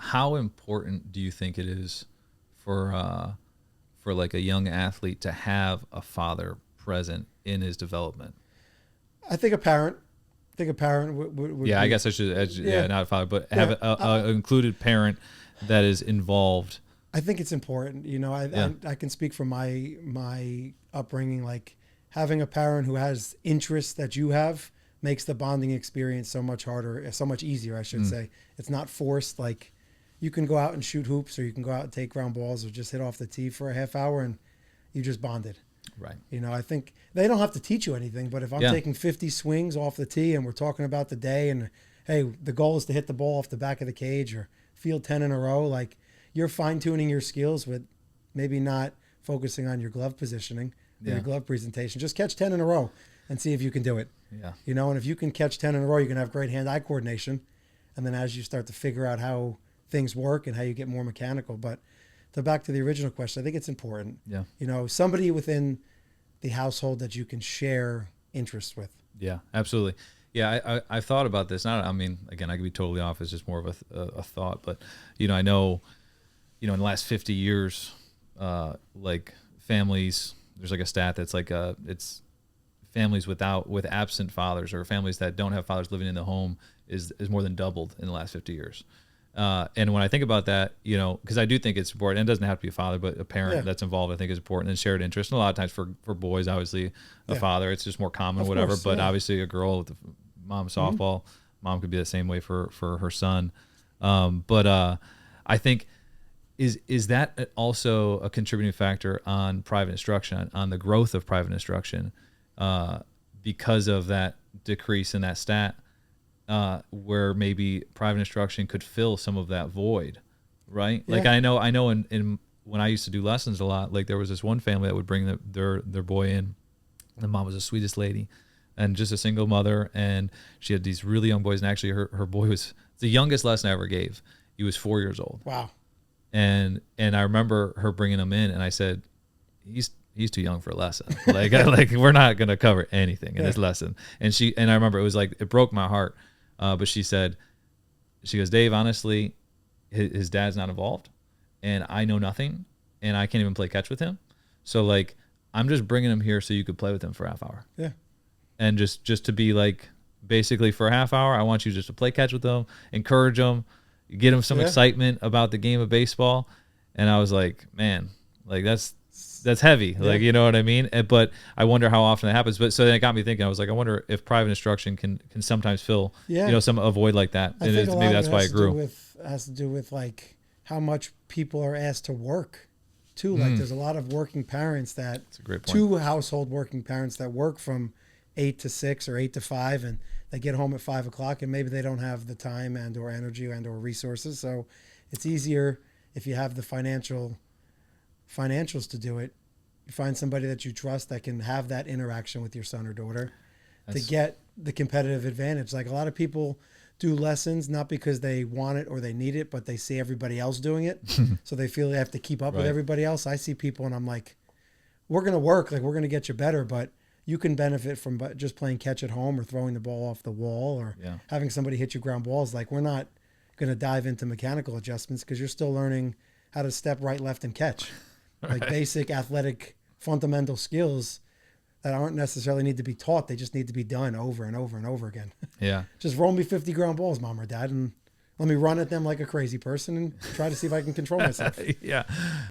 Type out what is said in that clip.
how important do you think it is for like a young athlete to have a father present in his development? I think a parent. Would Yeah, be, I guess I should. yeah, Not a father, but yeah, have a included parent that is involved. I think it's important. Yeah. I can speak from my upbringing. Like having a parent who has interests that you have makes the bonding experience so much harder, so much easier, I should say. It's not forced. Like you can go out and shoot hoops, or you can go out and take ground balls, or just hit off the tee for a half hour, and you just bonded. Right. I think they don't have to teach you anything, but if I'm taking 50 swings off the tee and we're talking about the day, and hey, the goal is to hit the ball off the back of the cage or field 10 in a row, like you're fine tuning your skills with maybe not focusing on your glove positioning, or your glove presentation. Just catch 10 in a row and see if you can do it. Yeah. And if you can catch 10 in a row, you're going to have great hand-eye coordination. And then as you start to figure out how things work and how you get more mechanical. But back to the original question, I think it's important. Yeah. Somebody within the household that you can share interests with. Yeah, absolutely. Yeah, I thought about this. I mean, again, I could be totally off. It's just more of a thought. But, I know, in the last 50 years, like families, there's like a stat that's like it's families with absent fathers, or families that don't have fathers living in the home is more than doubled in the last 50 years. And when I think about that, because I do think it's important, and it doesn't have to be a father, but a parent that's involved, I think is important, and shared interest. And a lot of times for boys, obviously a father, it's just more common, Of whatever. course, but obviously a girl with mom softball, mom could be the same way for her son. But I think is that also a contributing factor on private instruction, on the growth of private instruction, because of that decrease in that stat? Where maybe private instruction could fill some of that void, right? Yeah. Like I know in when I used to do lessons a lot, like there was this one family that would bring their boy in. The mom was the sweetest lady, and just a single mother, and she had these really young boys. And actually, her boy was the youngest lesson I ever gave. He was 4 years old. Wow. And I remember her bringing him in, and I said, he's too young for a lesson. Like we're not gonna cover anything in this lesson. And I remember it was like it broke my heart. But she goes, Dave, honestly, his dad's not involved, and I know nothing, and I can't even play catch with him. So like, I'm just bringing him here so you could play with him for a half hour. Yeah. And just to be like, basically for a half hour, I want you just to play catch with him, encourage him, get him some excitement about the game of baseball. And I was like, man, like that's heavy. Yeah. Like, you know what I mean? But I wonder how often that happens. But so then it got me thinking, I was like, I wonder if private instruction can sometimes fill, some a void like that. I think maybe that's why it grew. Has to do with like how much people are asked to work too. Like there's a lot of working parents that's a great point. 2 household working parents that work from 8 to 6 or 8 to 5, and they get home at 5 o'clock, and maybe they don't have the time and or energy and or resources. So it's easier if you have the financials to do it. You find somebody that you trust that can have that interaction with your son or daughter to get the competitive advantage. Like a lot of people do lessons not because they want it or they need it, but they see everybody else doing it. So they feel they have to keep up with everybody else. I see people and I'm like, we're going to work, like we're going to get you better, but you can benefit from just playing catch at home or throwing the ball off the wall or having somebody hit you ground balls. Like we're not going to dive into mechanical adjustments because you're still learning how to step right, left, and catch. Like basic athletic fundamental skills that aren't necessarily need to be taught. They just need to be done over and over and over again. Yeah. Just roll me 50 ground balls, mom or dad, and let me run at them like a crazy person and try to see if I can control myself. Yeah.